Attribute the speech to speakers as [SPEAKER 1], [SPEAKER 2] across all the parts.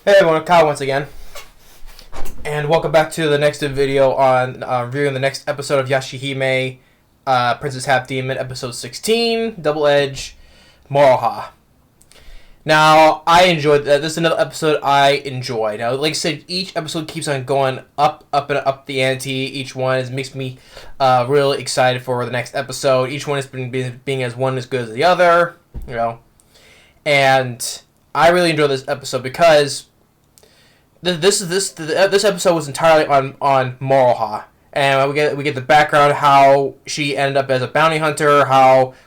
[SPEAKER 1] Hey everyone, Kyle once again, and welcome back to the next video on reviewing the next episode of Yashahime, Princess Half Demon, episode 16, Double Edge, Moroha. Now, I enjoyed that. This is another episode I enjoyed. Now, like I said, each episode keeps on going up and up the ante. Each one makes me really excited for the next episode. Each one has been being as one as good as the other, you know. And I really enjoyed this episode because this episode was entirely on Moroha, and we get the background how she ended up as a bounty hunter,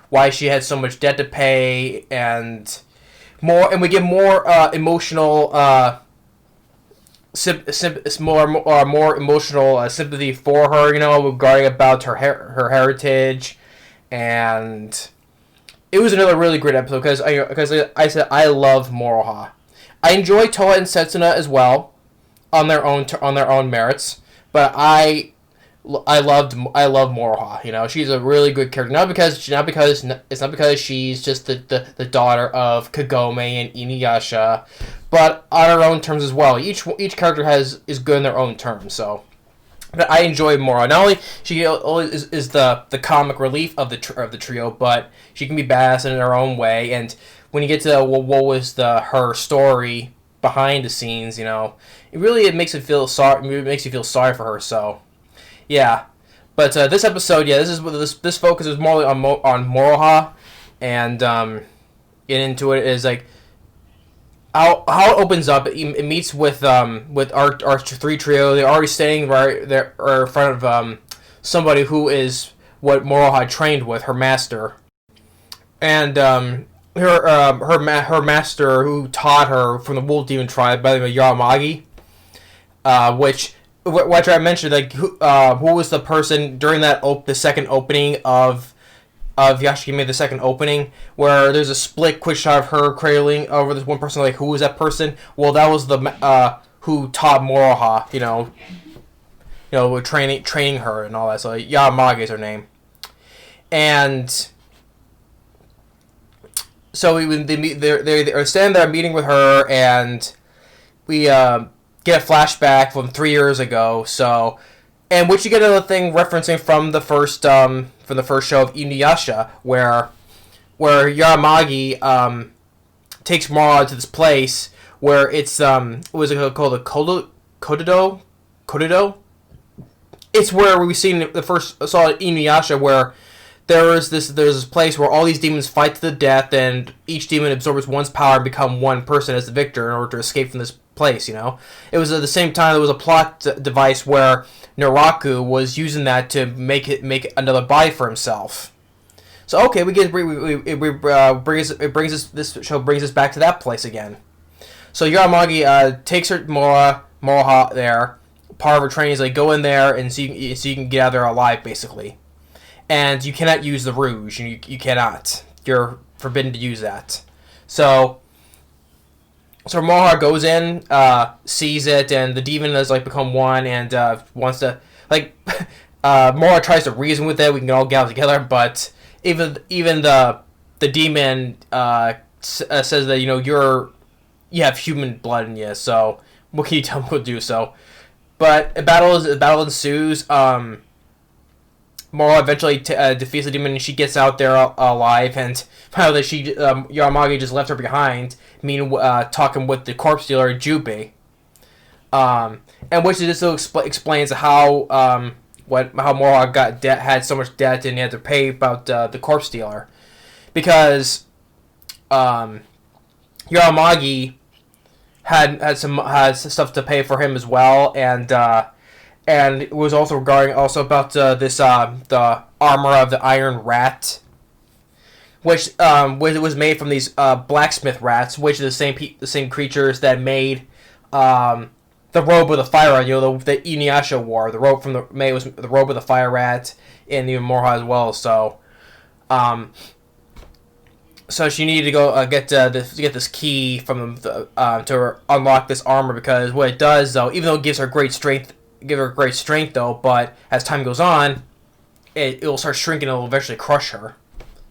[SPEAKER 1] why she had so much debt to pay, and we get more emotional more emotional sympathy for her, you know, regarding about her heritage, and it was another really great episode because I said I love Moroha. I enjoy Toa and Setsuna as well, on their own merits, but I love Moroha. You know, she's a really good character. Not because she's just the daughter of Kagome and Inuyasha, but on her own terms as well. Each character is good in their own terms. So, but I enjoy Moroha. Not only she is the comic relief of the trio, but she can be badass in her own way. And when you get to what was her story behind the scenes, you know, it makes you feel sorry. It makes you feel sorry for her. So, yeah. But this episode, yeah, this focus is more on Moroha, and getting into it is like how it opens up. It meets with our three trio. They're already staying right there in front of somebody who is what Moroha trained with, her master, and her master who taught her from the Wolf Demon tribe by the name of Yaramagi, which I mentioned, like who was the person during that the second opening of Yashahime, the second opening, where there's a split quick shot of her cradling over this one person. Like, who was that person? Well, that was the who taught Moroha, you know, training her and all that. So Yaramagi is her name, and so they're standing there meeting with her, and we get a flashback from 3 years ago. So, and which you get another thing referencing from the first show of Inuyasha, where Yaramagi takes Moroha to this place where it's what was it called, the Kododo? It's where we saw Inuyasha, where there's this place where all these demons fight to the death, and each demon absorbs one's power and become one person as the victor in order to escape from this place, you know? It was at the same time there was a plot device where Naraku was using that to make another body for himself. So okay, this show brings us back to that place again. So Yaramagi takes her Moroha there. Part of her training is like, go in there and so you can get out of there alive, basically. And you cannot use the rouge. You cannot. You're forbidden to use that. So Moroha goes in, sees it, and the demon has like become one, and wants to like. Moroha tries to reason with it. We can all get out together, but even the demon says that, you know, you have human blood in you. So what can you tell me to do? So, but a battle ensues. Moroha eventually defeats the demon, and she gets out there alive, and found that Yaramagi just left her behind, talking with the corpse dealer Jubei, and which just explains how Moroha had so much debt and he had to pay about the corpse dealer, because Yaramagi had stuff to pay for him as well, and it was also regarding about the armor of the Iron Rat, which was made from these blacksmith rats, which are the same creatures that made the robe of the fire rat. You know, the Inuyasha wore the robe was the robe of the fire rat in the Moroha as well. So, so she needed to go get this key from to unlock this armor, because what it does, though, even though it gives her great strength, though, but as time goes on, it will start shrinking and it will eventually crush her.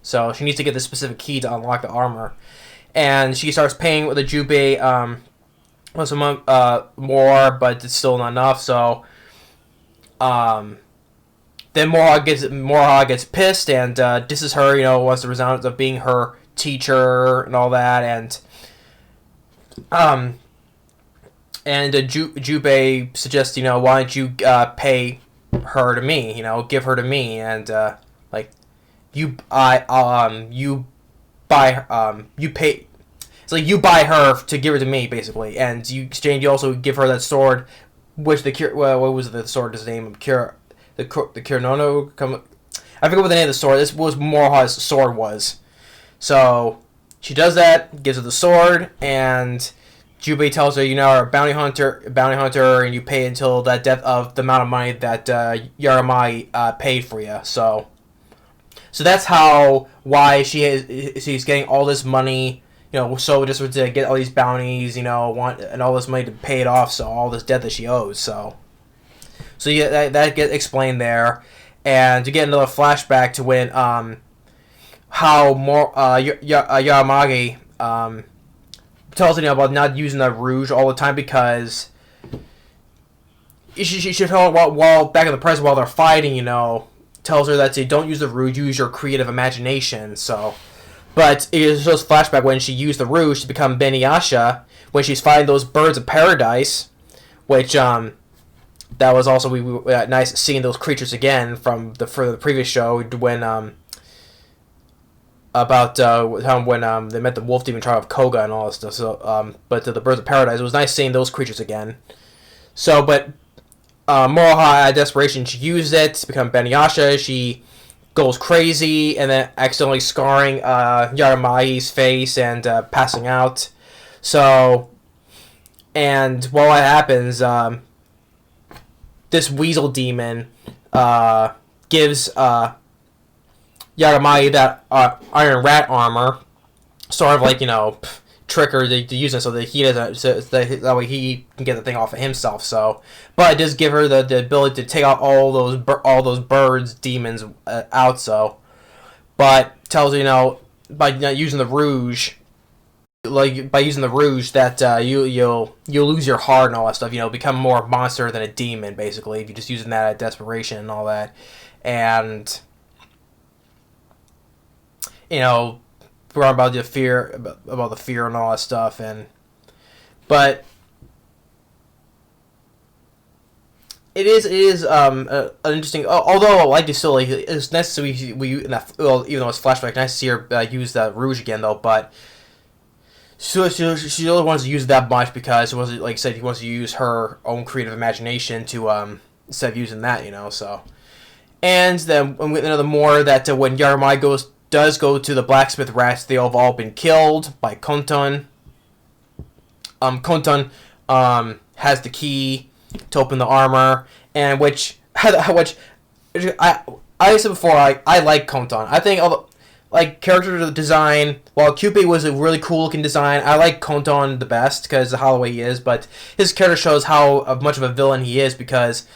[SPEAKER 1] So she needs to get this specific key to unlock the armor. And she starts paying with the Jubei some more, but it's still not enough. So then Moroha gets pissed and disses her. Wants to resign of being her teacher and all that, um Jubei suggests, why don't you pay her to me, give her to me, and like you buy you pay. It's like you buy her to give her to me, basically, and you also give her that sword, which what was the sword's name? The Kirnono. I forget what the name of the sword. This was Moroha's sword was. So she does that, gives her the sword, and Jubei tells her, you're a bounty hunter, and you pay until that death of the amount of money that Yaramai paid for you. So that's why she's getting all this money, so just to get all these bounties, and all this money to pay it off, so all this debt that she owes. So yeah, that gets explained there, and to get another flashback to when how more Yaramagi tells her about not using the rouge all the time, because she tell her while back in the present while they're fighting, tells her that they don't use the rouge, use your creative imagination. So, but it shows flashback when she used the rouge to become Beniyasha when she's fighting those birds of paradise, which that was also nice seeing those creatures again for the previous show when about when they met the wolf demon tribe of Koga and all that stuff. So but the birds of paradise, it was nice seeing those creatures again. So but Moroha, at desperation, she used it to become Beniyasha. She goes crazy and then accidentally scarring Yaramai's face and passing out. So, and while that happens, this weasel demon gives Yaramai that iron rat armor, sort of like, trick her to use it so that he doesn't, so that way he can get the thing off of himself. So, but it does give her the ability to take out all those birds demons out. So, but tells her, by using the rouge, that you'll lose your heart and all that stuff. Become more a monster than a demon, basically, if you're just using that at desperation and all that. And about the fear and all that stuff, but it is an interesting. Although I like to still, it's nice to see even though it's flashback, nice to see her use the rouge again though. But she really wants to use it that much because it was, like I said, he wants to use her own creative imagination to instead of using that, So, and then the more that when Yaramai does go to the blacksmith rats, they have all been killed by Konton. Konton has the key to open the armor, and which I said before, I like Konton. I think character design, while Cupid was a really cool looking design, I like Konton the best because of how the way he is, but his character shows how much of a villain he is, because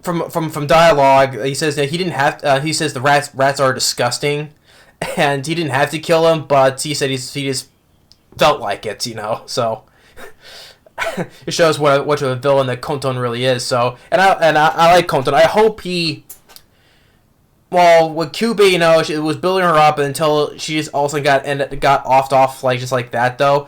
[SPEAKER 1] from dialogue, he says that he didn't have. He says the rats are disgusting, and he didn't have to kill him, but he said he just felt like it, So it shows what of a villain that Konton really is. So, and I like Konton. I hope he. Well, with Kyubey, she was building her up until she just also got offed just like that though.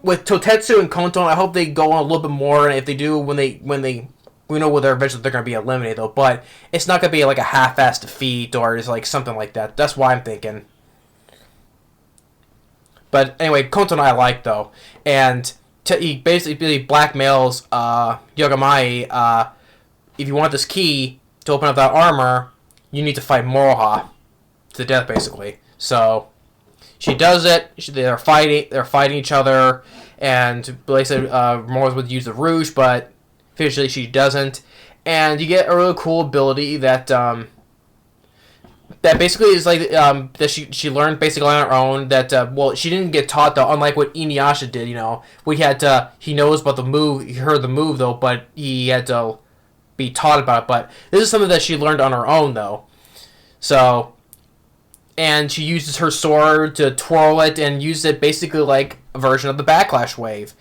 [SPEAKER 1] With Totetsu and Konton, I hope they go on a little bit more, and if they do, when they we know whether eventually they're going to be eliminated, though, but it's not going to be like a half-assed defeat or just like something like that. That's why I'm thinking. But anyway, Konton I like, though. And he basically blackmails Yogamai. If you want this key to open up that armor, you need to fight Moroha to the death, basically. So she does it. They're fighting each other. And like I said, Moroha would use the rouge, but officially she doesn't, and you get a really cool ability that basically is like that she learned basically on her own. That well, she didn't get taught though, unlike what Inuyasha did. He knows about the move, he heard the move though, but he had to be taught about it. But this is something that she learned on her own though. So, and she uses her sword to twirl it and use it basically like a version of the Backlash wave.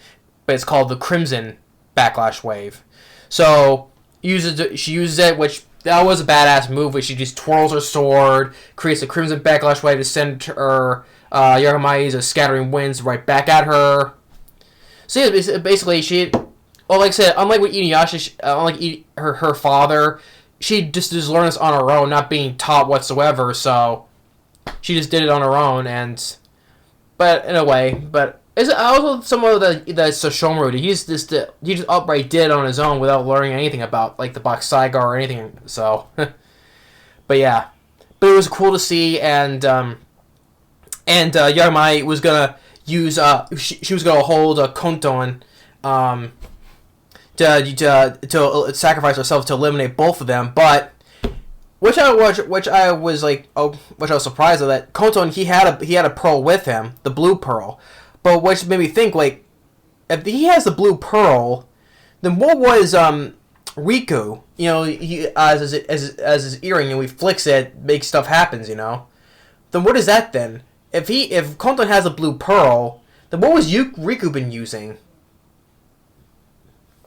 [SPEAKER 1] but it's called the Crimson Backlash Wave. So she uses it, which that was a badass move. Where she just twirls her sword, creates a Crimson Backlash Wave to send her Yashahime's scattering winds right back at her. So yeah, basically she, well, like I said, unlike with Inuyasha, unlike her father, she just learned this on her own, not being taught whatsoever. So she just did it on her own, but in a way, but it's also some of the Sesshomaru. He just outright did it on his own without learning anything about like the Box Saiga or anything. So, but yeah, but it was cool to see, and Yasahime was gonna use she was gonna hold Konton to sacrifice herself to eliminate both of them, but which I was surprised of, that Konton he had a pearl with him, the blue pearl, but which made me think, like, if he has the blue pearl, then what was Riku? You know, he as his earring, and he flicks it, makes stuff happens. You know, then what is that then? If Konton has a blue pearl, then what was Riku been using?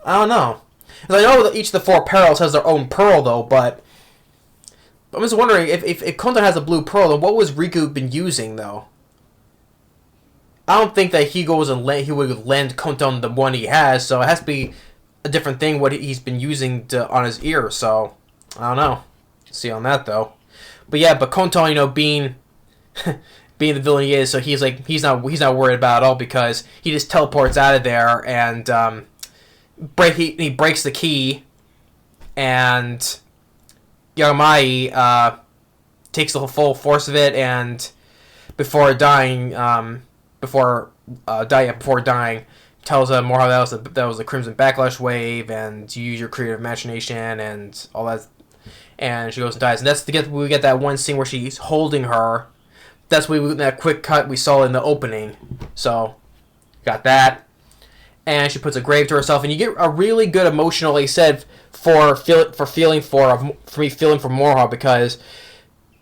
[SPEAKER 1] I don't know. Because I know that each of the 4 pearls has their own pearl, though, but I'm just wondering, if Konton has a blue pearl, then what was Riku been using, though? I don't think that he would lend Konton the one he has, so it has to be a different thing what he's been using on his ear, so I don't know. See on that, though. But yeah, but Konton, you know, being being the villain he is, so he's not worried about it at all, because he just teleports out of there, and he breaks the key, and Yasahime takes the full force of it, and before dying, tells Moroha that was the Crimson Backlash Wave, and you use your creative imagination and all that, and she goes and dies. And that's we get that one scene where she's holding her. That's that quick cut we saw in the opening. So got that, and she puts a grave to herself, and you get a really good emotional, like I said, for me feeling for Moroha, because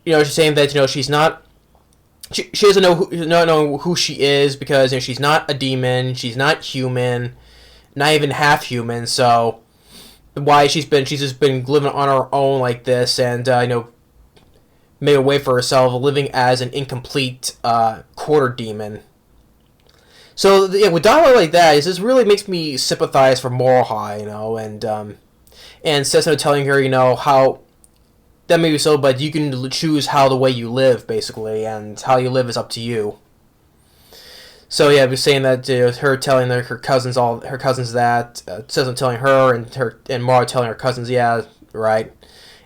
[SPEAKER 1] you know she's saying that, you know, she's not. She doesn't know who she is, because, you know, she's not a demon, she's not human, not even half human. So why she's just been living on her own like this, and you know, made a way for herself, living as an incomplete quarter demon. So yeah, with dialogue like that, it just really makes me sympathize for Moroha, you know, and Sesshomaru telling her, you know, how that may be so, but you can choose the way you live, basically, and how you live is up to you. So yeah, I was saying that, her telling her cousins that, Sesshomaru telling her, and Moroha telling her cousins, yeah, right,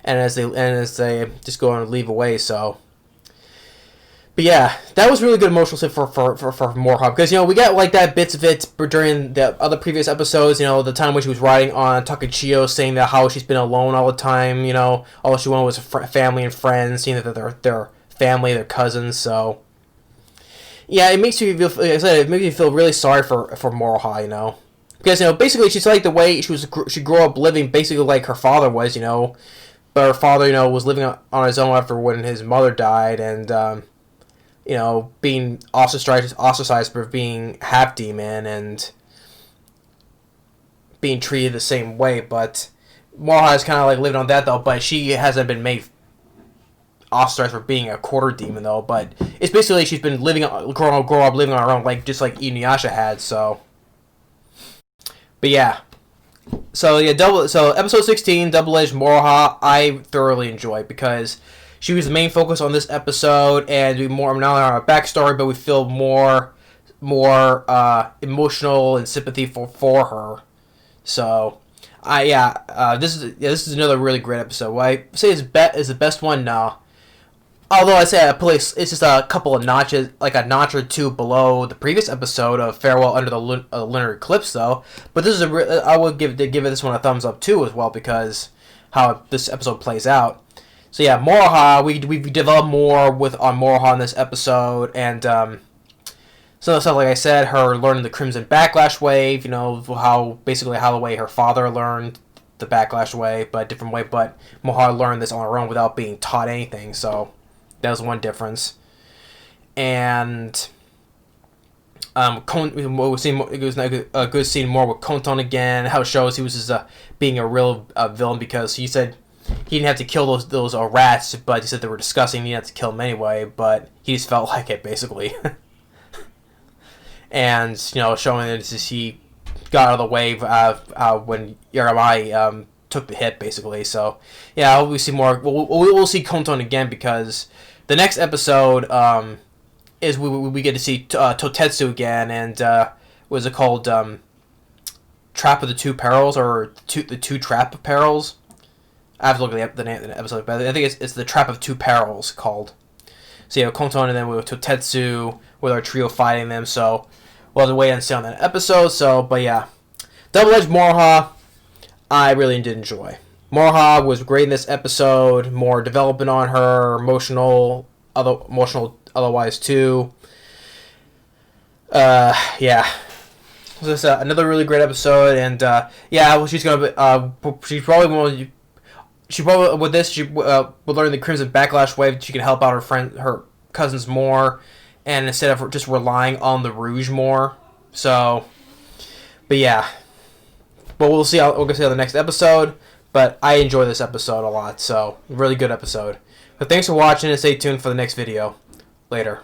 [SPEAKER 1] and as they just go and leave away. So, but yeah, that was really good emotional stuff for Moroha, because, you know, we got like that bits of it during the other previous episodes. You know, the time when she was riding on Takachio, saying that how she's been alone all the time. You know, all she wanted was family and friends, seeing that they're family, they're cousins. So yeah, it makes you feel, like I said, it makes you feel really sorry for Moroha, you know, because, you know, basically she's like the way she grew up living, basically like her father was, you know, but her father, you know, was living on his own after when his mother died, and you know, being ostracized for being half demon and being treated the same way. But Moroha is kind of like living on that, though, but she hasn't been made ostracized for being a quarter demon, though. But it's basically she's been grow up living on her own, like just like Inuyasha had. So, but yeah. So yeah, episode 16, Double Edged Moroha, I thoroughly enjoyed, because she was the main focus on this episode, and we not only on her backstory, but we feel more emotional and sympathy for her. So, this is another really great episode. Well, I say is the best one now. Although I say it's just a couple of notches, like a notch or two below the previous episode of Farewell Under the Lunar Eclipse, though. But this is I would give this one a thumbs up too, as well, because how this episode plays out. So yeah, Moroha, we developed more on Moroha in this episode, and some of the stuff, like I said, her learning the Crimson Backlash Wave, you know, how the way her father learned the Backlash Wave, but a different way, but Moroha learned this on her own without being taught anything, so that was one difference. And We'll see. It was a good scene more with Konton again. How it shows he was just being a real villain, because he said he didn't have to kill those rats, but he said they were disgusting. He didn't have to kill them anyway, but he just felt like it basically. And showing that he got out of the way when Yashahime took the hit, basically. So yeah, I hope we see more. We'll see Konton again, because the next episode is we get to see Totetsu again, and what is it called? Trap of the Two Perils, or the Two Trap Perils. I have to look at the name of the episode, but I think it's the Trap of Two Perils called. So yeah, Konton, and then we have Totetsu with our trio fighting them. So we'll have to wait and see on that episode. So, but yeah, Double-Edged Moroha, I really did enjoy. Moroha was great in this episode. More development on her, emotional otherwise too. Yeah. This is another really great episode, and yeah, well, she's gonna she's probably with this she will learn the Crimson Backlash wave. She can help out her cousins more, and instead of just relying on the Rouge more. So, but yeah, but we'll see. We're gonna see on the next episode. But I enjoy this episode a lot, so really good episode. But thanks for watching, and stay tuned for the next video. Later.